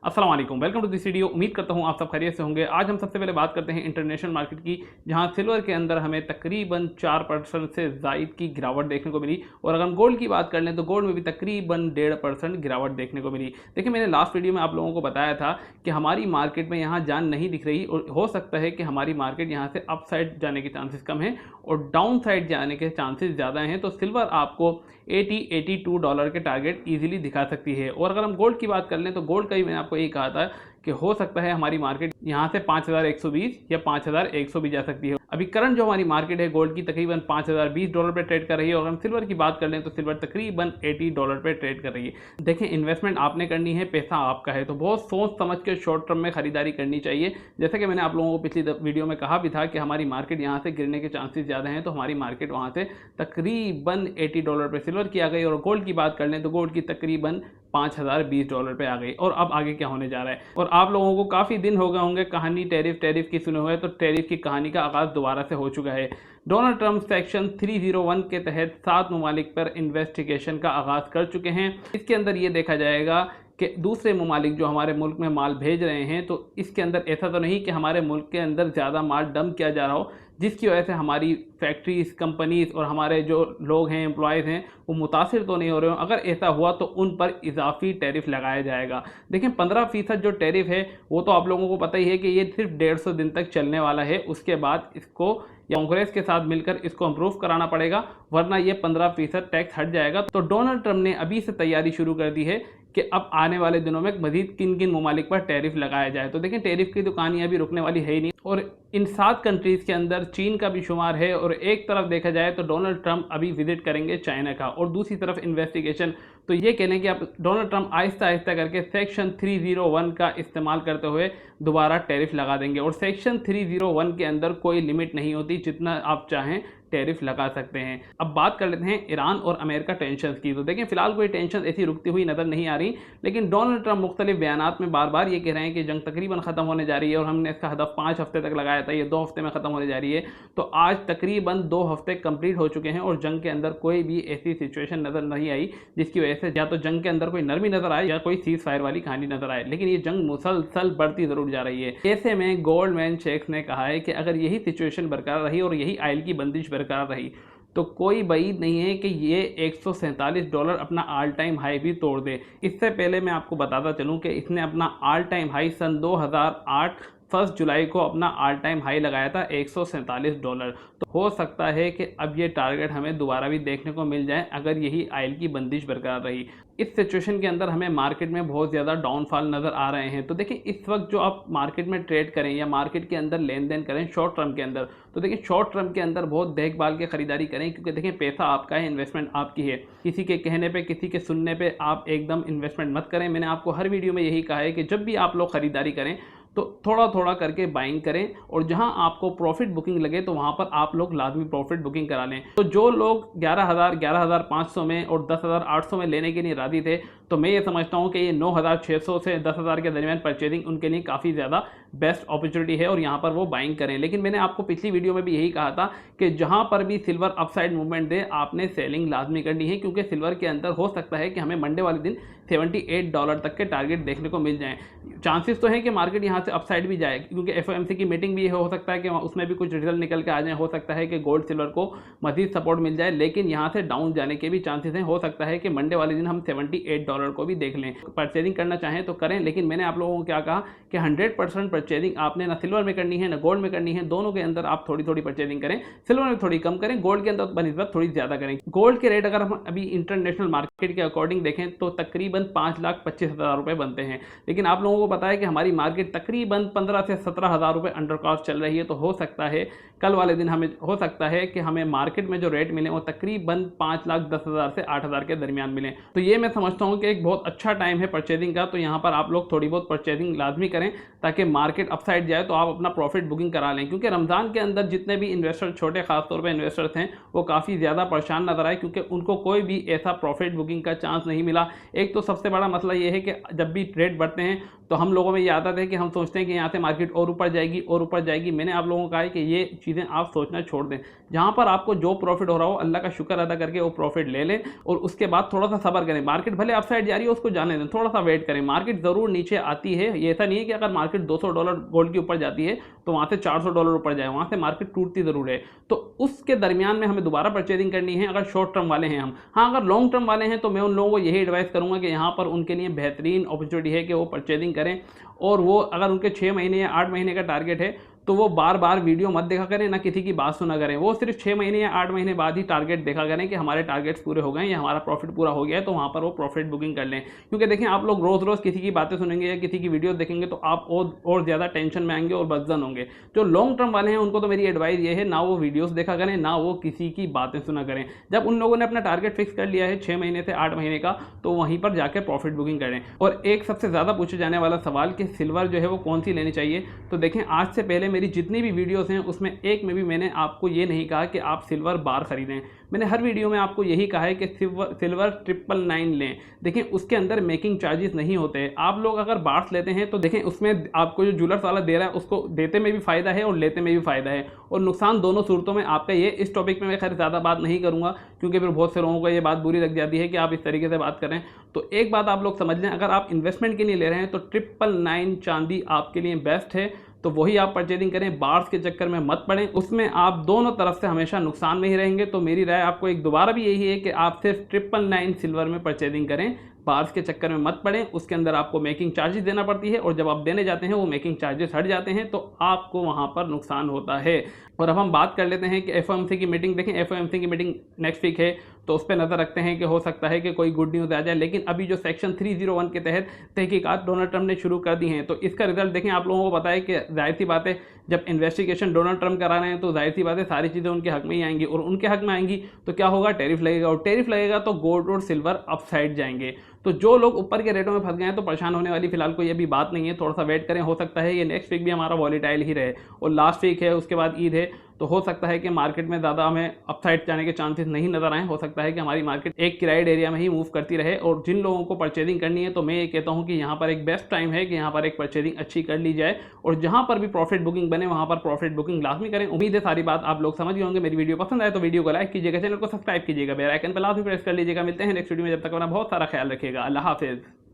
अस्सलाम वालेकुम, welcome to this video. उम्मीद करता हूँ आप सब खैरियत से होंगे। आज हम सबसे पहले बात करते हैं इंटरनेशनल मार्केट की, जहां सिल्वर के अंदर हमें तकरीबन 4% से ज़ायद की गिरावट देखने को मिली। और अगर हम गोल्ड की बात कर लें तो गोल्ड में भी तकरीबन 1.5% गिरावट देखने को मिली। देखिए, मैंने लास्ट वीडियो में आप लोगों को बताया था कि हमारी मार्केट में यहाँ जान नहीं दिख रही और हो सकता है कि हमारी मार्केट यहाँ से अप साइड जाने के चांसेस कम हैं और डाउन साइड जाने के चांसेस ज़्यादा हैं। तो सिल्वर आपको $82 के टारगेट इजीली दिखा सकती है। और अगर हम गोल्ड की बात कर लें तो गोल्ड का ही मैंने आपको यही कहा था कि हो सकता है हमारी मार्केट यहाँ से 5120 या 5100 भी जा सकती है। अभी करंट जो हमारी मार्केट है गोल्ड की तकरीबन $5020 पे ट्रेड कर रही है। और हम सिल्वर की बात कर लें तो सिल्वर तकरीबन $80 पे ट्रेड कर रही है। देखें, इन्वेस्टमेंट आपने करनी है, पैसा आपका है, तो बहुत सोच समझ के शॉर्ट टर्म में खरीदारी करनी चाहिए। जैसे कि मैंने आप लोगों को पिछली वीडियो में कहा भी था कि हमारी मार्केट यहाँ से गिरने के चांसेस ज़्यादा हैं, तो हमारी मार्केट वहाँ से तकरीबन $80 पे सिल्वर की आ गई। और गोल्ड की बात कर लें तो गोल्ड की तकरीबन $5020 पे आ गई। और अब आगे क्या होने जा रहा है, और आप लोगों को काफ़ी दिन हो गए होंगे कहानी टैरिफ की सुने हुए, तो टैरिफ की कहानी का आगाज़ दोबारा से हो चुका है। डोनाल्ड ट्रंप सेक्शन 301 के तहत 7 ममालिक पर इन्वेस्टिगेशन का आगाज़ कर चुके हैं। इसके अंदर ये देखा जाएगा कि दूसरे ममालिक जो हमारे मुल्क में माल भेज रहे हैं, तो इसके अंदर ऐसा तो नहीं कि हमारे मुल्क के अंदर ज़्यादा माल डंप किया जा रहा हो, जिसकी वजह से हमारी फैक्ट्रीज, कंपनीज और हमारे जो लोग हैं, एम्प्लॉयज़ हैं, वो मुतासिर तो नहीं हो रहे हो। अगर ऐसा हुआ तो उन पर इजाफी टैरिफ लगाया जाएगा। देखें, 15% जो टैरिफ है वो तो आप लोगों को पता ही है कि ये सिर्फ 150 दिन तक चलने वाला है। उसके बाद इसको कांग्रेस के साथ मिलकर इसको अप्रूव कराना पड़ेगा, वरना ये 15% टैक्स हट जाएगा। तो डोनाल्ड ट्रंप ने अभी से तैयारी शुरू कर दी है कि अब आने वाले दिनों में मजीद किन किन ममालिक पर टैरिफ लगाया जाए। तो देखें, टैरिफ की तो कहानी अभी रुकने वाली है ही नहीं। और इन 7 कंट्रीज़ के अंदर चीन का भी शुमार है। और एक तरफ देखा जाए तो डोनाल्ड ट्रंप अभी विजिट करेंगे चाइना का, और दूसरी तरफ इन्वेस्टिगेशन। तो ये कहने कि अब डोनाल्ड ट्रंप आहिस्ता आहिस्ता करके सेक्शन 301 का इस्तेमाल करते हुए दोबारा टैरिफ लगा देंगे। और सेक्शन 301 के अंदर कोई लिमिट नहीं होती, जितना आप चाहें टैरिफ लगा सकते हैं। अब बात कर लेते हैं ईरान और अमेरिका टेंशन की। तो देखें, फिलहाल कोई टेंशन ऐसी रुकती हुई नज़र नहीं आ रही, लेकिन डोनाल्ड ट्रंप मुख्तलिफ बयानात में बार बार ये कह रहे हैं कि जंग तकरीबन ख़त्म होने जा रही है। और हमने इसका हदफ 5 हफ्ते तक लगाया था, ये 2 हफ्ते में ख़त्म होने जा रही है। तो आज तकरीबन 2 हफ्ते कंप्लीट हो चुके हैं और जंग के अंदर कोई भी ऐसी सिचुएशन नज़र नहीं आई जिसकी वजह से या तो जंग के अंदर कोई नरमी नज़र आए या कोई सीज फायर वाली कहानी नज़र आए। लेकिन ये जंग मुसलसल बढ़ती ज़रूर जा रही है। ऐसे में गोल्डमैन शेक्स ने कहा है कि अगर यही सिचुएशन बरकरार रही और यही ऑयल की बंदिश बरकरार रही तो कोई बईद नहीं है कि ये $147 अपना ऑल टाइम हाई भी तोड़ दे। इससे पहले मैं आपको बताता चलूं कि इसने अपना ऑल टाइम हाई सन 2008 1 जुलाई को अपना ऑल टाइम हाई लगाया था $147। तो हो सकता है कि अब ये टारगेट हमें दोबारा भी देखने को मिल जाए अगर यही ऑयल की बंदिश बरकरार रही। इस सिचुएशन के अंदर हमें मार्केट में बहुत ज़्यादा डाउनफॉल नज़र आ रहे हैं। तो देखिए, इस वक्त जो आप मार्केट में ट्रेड करें या मार्केट के अंदर लेन देन करें शॉर्ट टर्म के अंदर, तो देखिए शॉर्ट टर्म के अंदर बहुत देखभाल के खरीदारी करें, क्योंकि देखिए पैसा आपका है, इन्वेस्टमेंट आपकी है। किसी के कहने पे, किसी के सुनने पे आप एकदम इन्वेस्टमेंट मत करें। मैंने आपको हर वीडियो में यही कहा है कि जब भी आप लोग खरीदारी करें तो थोड़ा थोड़ा करके बाइंग करें, और जहां आपको प्रॉफिट बुकिंग लगे तो वहां पर आप लोग लाजमी प्रॉफिट बुकिंग करा लें। तो जो लोग 11,000, 11,500 में और 10,800 में लेने के लिए राजी थे, तो मैं ये समझता हूं कि ये 9,600 से 10,000 के दरमियान परचेजिंग उनके लिए काफ़ी ज़्यादा बेस्ट अपॉर्चुनिटी है और यहाँ पर वो बाइंग करें। लेकिन मैंने आपको पिछली वीडियो में भी यही कहा था कि जहाँ पर भी सिल्वर अपसाइड मूवमेंट दे आपने सेलिंग लाजमी करनी है, क्योंकि सिल्वर के अंदर हो सकता है कि हमें मंडे वाले दिन $78 तक के टारगेट देखने को मिल जाएं। चांसेस तो है कि मार्केट यहाँ से अपसाइड भी जाए, क्योंकि FOMC की मीटिंग भी हो सकता है कि उसमें भी कुछ रिजल्ट निकल के आ जाए। हो सकता है कि गोल्ड सिल्वर को मजीद सपोर्ट मिल जाए, लेकिन यहाँ से डाउन जाने के भी चांसेस हैं। हो सकता है कि मंडे वाले दिन हम $78 को भी देख लें। परचेजिंग करना चाहें तो करें, लेकिन मैंने आप लोगों को क्या कहा कि 100% परचेजिंग आपने ना सिल्वर में करनी है ना गोल्ड में करनी है। दोनों के अंदर आप थोड़ी थोड़ी परचेजिंग करें, सिल्वर में थोड़ी कम करें, गोल्ड के अंदर बनिस्बत थोड़ी ज़्यादा करें। गोल्ड के रेट अगर हम अभी इंटरनेशनल मार्केट के अकॉर्डिंग देखें तो तकरीबन 5,25,000 रुपये बनते हैं। लेकिन आप लोगों को पता है कि हमारी मार्केट तकरीबन 15 से 17,000 रुपये अंडर कॉस्ट चल रही है। तो हो सकता है कल वाले दिन हमें हो सकता है कि हमें मार्केट में जो रेट मिले वो तकरीबन 5,10,000 से 8,000 के दरमियान मिले। तो ये मैं समझता हूँ कि एक बहुत अच्छा टाइम है परचेजिंग का। तो यहाँ पर आप लोग थोड़ी बहुत परचेजिंग लाजमी करें ताकि मार्केट अपसाइड जाए तो आप अपना प्रॉफिट बुकिंग करा लें। क्योंकि रमज़ान के अंदर जितने भी इन्वेस्टर, छोटे खासतौर पर इन्वेस्टर्स हैं, वो काफ़ी ज़्यादा परेशान नजर आए, क्योंकि उनको कोई भी ऐसा प्रॉफिट बुकिंग का चांस नहीं मिला। एक तो सबसे बड़ा मसला ये है कि जब भी रेट बढ़ते हैं तो हम लोगों में ये आदत है कि हम सोचते हैं कि यहाँ से मार्केट और ऊपर जाएगी और ऊपर जाएगी। मैंने आप लोगों को कहा है कि ये चीज़ें आप सोचना छोड़ दें। जहाँ पर आपको जो प्रॉफिट हो रहा हो अल्लाह का शुक्र अदा करके वो प्रॉफिट ले लें और उसके बाद थोड़ा सा सब्र करें। मार्केट भले अपसाइड जा रही है उसको जाने दें, थोड़ा सा वेट करें। मार्केट ज़रूर नीचे आती है, ये ऐसा नहीं है कि अगर मार्केट $200 गोल्ड के ऊपर जाती है तो वहाँ से $400 ऊपर जाए, वहाँ से मार्केट टूटती ज़रूर है। तो उसके दरमियान में हमें दोबारा परचेजिंग करनी है अगर शॉर्ट टर्म वाले हैं हम। हाँ, अगर लॉन्ग टर्म वाले हैं तो मैं उन लोगों को यही एडवाइस करूँगा कि यहाँ पर उनके लिए बेहतरीन अपॉर्चुनिटी है कि वो परचेजिंग करें। और वो अगर उनके 6 महीने या 8 महीने का टारगेट है तो वो बार बार वीडियो मत देखा करें, ना किसी की बात सुना करें। वो सिर्फ 6 महीने या 8 महीने बाद ही टारगेट देखा करें कि हमारे टारगेट्स पूरे हो गए या हमारा प्रॉफिट पूरा हो गया है, तो वहाँ पर वो प्रॉफिट बुकिंग कर लें। क्योंकि देखें, आप लोग रोज़ रोज़ किसी की बातें सुनेंगे या किसी की वीडियो देखेंगे तो आप और ज़्यादा टेंशन में आएंगे और बदजन होंगे। जो लॉन्ग टर्म वाले हैं उनको तो मेरी एडवाइस ये है, ना वो वीडियोज़ देखा करें, ना वो किसी की बातें सुना करें। जब उन लोगों ने अपना टारगेट फिक्स कर लिया है 6 महीने से 8 महीने का, तो वहीं पर जाकर प्रॉफिट बुकिंग करें। और एक सबसे ज़्यादा पूछे जाने वाला सवाल कि सिल्वर जो है वो कौन सी लेनी चाहिए, तो देखें, आज से पहले मेरी जितनी भी वीडियोस हैं उसमें एक में भी मैंने आपको ये नहीं कहा कि आप सिल्वर बार खरीदें। मैंने हर वीडियो में आपको यही कहा है कि सिल्वर 999 लें। देखें, उसके अंदर मेकिंग चार्जेस नहीं होते। आप लोग अगर बार्स लेते हैं तो देखें, उसमें आपको जो ज्वेलर्स वाला दे रहा है उसको देते में भी फ़ायदा है और लेते में भी फ़ायदा है, और नुकसान दोनों सूरतों में आपका ये। इस टॉपिक में मैं खैर ज़्यादा बात नहीं करूँगा क्योंकि फिर बहुत से लोगों को ये बात बुरी लग जाती है कि आप इस तरीके से बात करें। तो एक बात आप लोग समझ लें, अगर आप इन्वेस्टमेंट के लिए ले रहे हैं तो 999 चांदी आपके लिए बेस्ट है, तो वही आप परचेजिंग करें। बार्स के चक्कर में मत पड़ें, उसमें आप दोनों तरफ से हमेशा नुकसान में ही रहेंगे। तो मेरी राय आपको एक दोबारा भी यही है कि आप सिर्फ 999 सिल्वर में परचेजिंग करें, बार्स के चक्कर में मत पड़ें। उसके अंदर आपको मेकिंग चार्जेस देना पड़ती है और जब आप देने जाते हैं वो मेकिंग चार्जेस हट जाते हैं तो आपको वहाँ पर नुकसान होता है। और अब हम बात कर लेते हैं कि एफओएमसी की मीटिंग। देखें, एफओएमसी की मीटिंग नेक्स्ट वीक है, तो उस पर नज़र रखते हैं कि हो सकता है कि कोई गुड न्यूज़ आ जाए। लेकिन अभी जो सेक्शन 301 के तहत तहकीकात डोनाल्ड ट्रंप ने शुरू कर दी हैं, तो इसका रिजल्ट देखें। आप लोगों को पता है कि जाहिर सी बात है, जब इन्वेस्टिगेशन डोनाल्ड ट्रंप करा रहे हैं तो जाहिर सी बात है सारी चीज़ें उनके हक में ही आएंगी, और उनके हक में आएंगी तो क्या होगा, टैरिफ लगेगा, और टैरिफ लगेगा तो गोल्ड और सिल्वर अपसाइड जाएंगे। तो जो लोग ऊपर के रेटों में फंस गए हैं तो परेशान होने वाली फिलहाल कोई अभी बात नहीं है, थोड़ा सा वेट करें। हो सकता है ये नेक्स्ट वीक भी हमारा वॉलेटाइल ही रहे, और लास्ट वीक है, उसके बाद ईद है, तो हो सकता है कि मार्केट में ज़्यादा हमें अपसाइड जाने के चांसेस नहीं नजर आए। हो सकता है कि हमारी मार्केट एक किराइड एरिया में ही मूव करती रहे। और जिन लोगों को परचेजिंग करनी है तो मैं ये कहता हूँ कि यहाँ पर एक बेस्ट टाइम है कि यहाँ पर एक परचेजिंग अच्छी कर ली जाए, और जहाँ पर भी प्रॉफिट बुकिंग बने वहाँ पर प्रॉफिट बुकिंग लाजमी करें। उम्मीद है सारी बात आप लोग समझ गए होंगे। मेरी वीडियो पसंद आए तो वीडियो को लाइक कीजिएगा, चैनल को सब्सक्राइब कीजिएगा, बेल आइकन पर लाजमी प्रेस कर लीजिएगा। मिलते हैं नेक्स्ट वीडियो में, जब तक अपना बहुत सारा ख्याल रखिएगा। अल्लाह हाफिज़।